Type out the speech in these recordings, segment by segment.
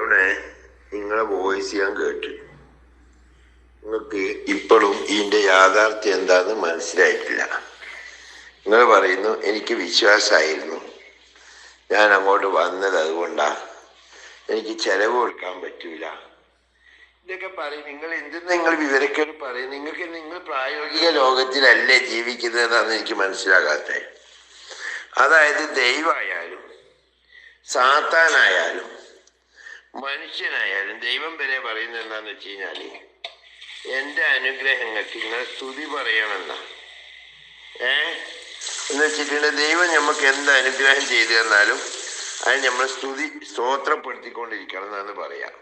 അരുണെ, നിങ്ങളെ വോയിസ് ഞാൻ കേട്ടു. നിങ്ങൾക്ക് ഇപ്പോഴും ഇതിൻ്റെ യാഥാർത്ഥ്യം എന്താന്ന് മനസ്സിലായിട്ടില്ല. നിങ്ങൾ പറയുന്നു എനിക്ക് വിശ്വാസമായിരുന്നു, ഞാൻ അങ്ങോട്ട് വന്നത് അതുകൊണ്ടാണ്, എനിക്ക് ചെലവ് കൊടുക്കാൻ പറ്റൂല, ഇതൊക്കെ പറയും. നിങ്ങൾ എന്തെന്ന് നിങ്ങൾ വിവരക്കേട് പറയും. നിങ്ങൾ പ്രായോഗിക ലോകത്തിലല്ലേ ജീവിക്കുന്നതെന്നാണ് എനിക്ക് മനസ്സിലാകാത്തത്. അതായത് ദൈവമായാലും സാത്താനായാലും മനുഷ്യനായാലും ദൈവം വരെ പറയുന്നത് എന്താന്ന് വെച്ച് കഴിഞ്ഞാല് എൻ്റെ അനുഗ്രഹങ്ങൾക്ക് നിങ്ങൾ സ്തുതി പറയണമെന്ന. എന്ന് വെച്ചിട്ടുണ്ട് ദൈവം നമുക്ക് എന്ത് അനുഗ്രഹം ചെയ്തു തന്നാലും അത് നമ്മൾ സ്തോത്രപ്പെടുത്തിക്കൊണ്ടിരിക്കണം എന്നാണ് പറയാം.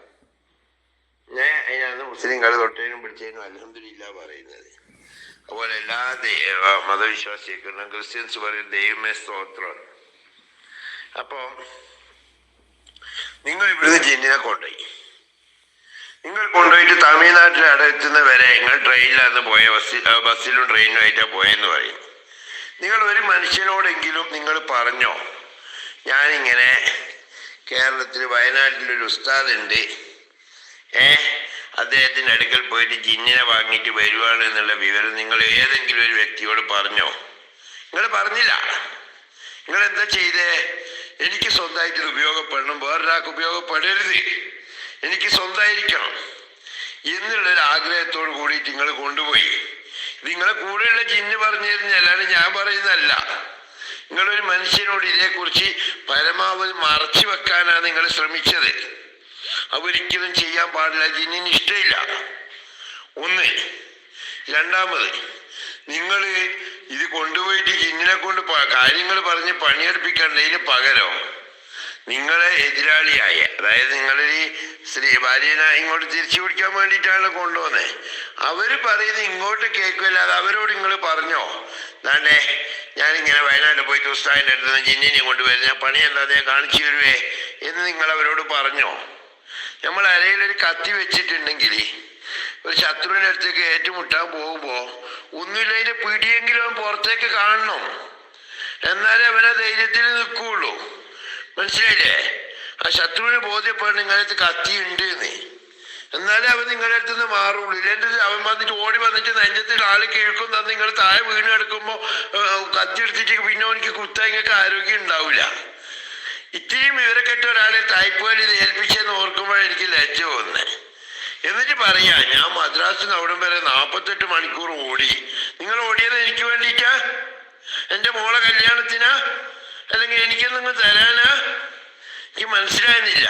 അതിനാണ് മുസ്ലിംകൾ തൊട്ടേനും പിടിച്ചതിനും അൽഹംദുലില്ലാ പറയുന്നത്. അതുപോലെ എല്ലാ മതവിശ്വാസികളും ക്രിസ്ത്യൻസ് പറയും ദൈവമേ സ്തോത്രം. അപ്പൊ നിങ്ങൾ ഇവിടുന്ന് ജിന്നിനെ കൊണ്ടുപോയിട്ട് തമിഴ്നാട്ടിൽ എത്തുന്ന വരെ നിങ്ങൾ ട്രെയിനിലാണ് പോയ, ബസ്സിലും ട്രെയിനിലും ആയിട്ടാ പോയെന്ന് പറയും. നിങ്ങൾ ഒരു മനുഷ്യനോടെങ്കിലും നിങ്ങൾ പറഞ്ഞോ, ഞാനിങ്ങനെ കേരളത്തിൽ വയനാട്ടിലൊരു ഉസ്താദ് ഉണ്ട്, അദ്ദേഹത്തിന്റെ അടുക്കൽ പോയിട്ട് ജിന്നിനെ വാങ്ങിയിട്ട് വരുവാണ് എന്നുള്ള വിവരം നിങ്ങൾ ഏതെങ്കിലും ഒരു വ്യക്തിയോട് പറഞ്ഞോ? നിങ്ങൾ പറഞ്ഞില്ല. നിങ്ങൾ എന്താ ചെയ്തേ? എനിക്ക് സ്വന്തമായിട്ട് ഇത് ഉപയോഗപ്പെടണം, വേറൊരാൾക്ക് ഉപയോഗപ്പെടരുത്, എനിക്ക് സ്വന്തമായിരിക്കണം എന്നുള്ളൊരു ആഗ്രഹത്തോട് കൂടിയിട്ട് നിങ്ങൾ കൊണ്ടുപോയി. നിങ്ങളെ കൂടെയുള്ള ജിന്ന് പറഞ്ഞു തരുന്നല്ലാണ്ട് ഞാൻ പറയുന്നതല്ല. നിങ്ങളൊരു മനുഷ്യനോട് ഇതേക്കുറിച്ച് പരമാവധി മറച്ചു വെക്കാനാണ് നിങ്ങൾ ശ്രമിച്ചത്. അവരിക്കലും ചെയ്യാൻ പാടില്ല, ജിന്നിന് ഇഷ്ടമില്ല. ഒന്ന്. രണ്ടാമത്, നിങ്ങൾ ഇത് കൊണ്ടുപോയിട്ട് ജിന്നിനെ കൊണ്ട് കാര്യങ്ങൾ പറഞ്ഞ് പണിയെടുപ്പിക്കേണ്ടതിന് പകരം നിങ്ങളെ എതിരാളിയായ, അതായത് നിങ്ങളൊരു ഭാര്യനെ ഇങ്ങോട്ട് തിരിച്ചു പിടിക്കാൻ വേണ്ടിയിട്ടാണ് കൊണ്ടുവന്നത്. അവര് പറയുന്നത് ഇങ്ങോട്ട് കേൾക്കില്ല. അത് അവരോട് നിങ്ങൾ പറഞ്ഞോ, ദാണ്ടേ ഞാനിങ്ങനെ വയനാട്ടിൽ പോയിട്ട് ഉസ്താദിന്റെ അടുത്ത് നിന്ന് ജിന്നിനെ കൊണ്ടുവരുന്ന പണിയല്ലാതെ കാണിച്ചു തരുവേ എന്ന് നിങ്ങൾ അവരോട് പറഞ്ഞോ? നമ്മൾ അരയിലൊരു കത്തി വെച്ചിട്ടുണ്ടെങ്കിൽ ഒരു ശത്രുവിന്റെ അടുത്തേക്ക് ഏറ്റുമുട്ടാൻ പോകുമ്പോ ഒന്നുമില്ല പിടിയെങ്കിലും പുറത്തേക്ക് കാണണം, എന്നാലേ അവനെ ധൈര്യത്തിൽ നിൽക്കുള്ളൂ. മനസ്സിലായില്ലേ? ആ ശത്രുവിന് ബോധ്യപ്പെടണം നിങ്ങളടുത്ത് കത്തി ഉണ്ട് എന്ന്, എന്നാലേ അവൻ നിങ്ങളുടെ അടുത്ത് നിന്ന് മാറുള്ളൂ. ഇല്ലെന്റെ അവൻ വന്നിട്ട് ഓടി വന്നിട്ട് നെഞ്ചത്തിൽ ആള് കേൾക്കും തന്നെ നിങ്ങൾ താഴെ വീണ് കിടക്കുമ്പോ കത്തി എടുത്തിട്ട് പിന്നെ എനിക്ക് കുത്താൻ നിങ്ങൾക്ക് ആരോഗ്യം ഉണ്ടാവില്ല. ഇത്രയും വിവരക്കെട്ട ഒരാളെ തായ്പേലി ഇത് ഏൽപ്പിച്ചെന്ന് ഓർക്കുമ്പോഴാണ് എനിക്ക് ലജ്ജ പോകുന്നത്. എന്നിട്ട് പറയാ ഞാൻ മദ്രാസിൽ നിന്ന് അവിടം വരെ 48 മണിക്കൂർ ഓടി. നിങ്ങൾ ഓടിയത് എനിക്ക് വേണ്ടിയിട്ടാ? എൻ്റെ മോളെ കല്യാണത്തിനാ? അല്ലെങ്കിൽ എനിക്ക് നിങ്ങൾ തരാനാ? എനിക്ക് മനസ്സിലാകുന്നില്ല.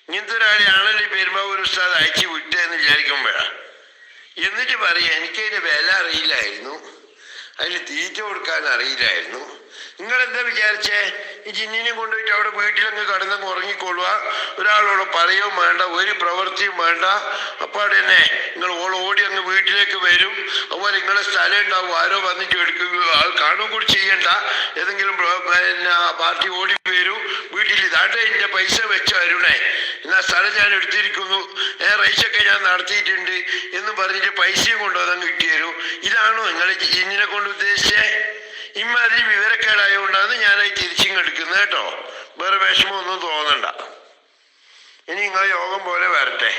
ഇങ്ങനത്തെ ഒരാളെയാണല്ലോ ഈ പെരുമ്പാവൂർ ഉസ്താദ് അയച്ചു വിട്ടതെന്ന് വിചാരിക്കുമ്പോഴാ. എന്നിട്ട് പറയാ എനിക്കതിന് വില അറിയില്ലായിരുന്നു, അതിന് തീറ്റ കൊടുക്കാൻ അറിയില്ലായിരുന്നു. നിങ്ങൾ എന്താ വിചാരിച്ചേ? ഈ ജിന്നിനെ കൊണ്ടുപോയിട്ട് അവിടെ വീട്ടിലങ്ങ് കടന്നങ്ങ് ഉറങ്ങിക്കൊള്ളുക, ഒരാളോട് പറയുകയും വേണ്ട, ഒരു പ്രവൃത്തിയും വേണ്ട. അപ്പാടെ തന്നെ നിങ്ങൾ ഓടി അങ്ങ് വീട്ടിലേക്ക് വരും. അതുപോലെ നിങ്ങളെ സ്ഥലം ഉണ്ടാവും, ആരോ വന്നിട്ട് എടുക്കുക, കാണുകയും കൂടി ചെയ്യണ്ട. ഏതെങ്കിലും പിന്നെ പാർട്ടി ഓടി വരും വീട്ടിൽ, ഇതാട്ടെ എൻ്റെ പൈസ വെച്ച അരുണേ, എന്നാ സ്ഥലം ഞാൻ എടുത്തിരിക്കുന്നു, റൈസൊക്കെ ഞാൻ നടത്തിയിട്ടുണ്ട് എന്ന് പറഞ്ഞിട്ട് പൈസയും കൊണ്ടുവന്ന് കിട്ടി തരും. ഇതാണോ നിങ്ങൾ ജിന്നിനെ കൊണ്ട് ഉദ്ദേശിച്ചേ? ഇമാതിരി വിവരക്കേടായതുകൊണ്ടാണ് ഞാനത് തിരിച്ചിങ്ങെടുക്കുന്നത് കേട്ടോ. വേറെ വിഷമമൊന്നും തോന്നണ്ട. ഇനി നിങ്ങൾ യോഗം പോലെ വരട്ടെ.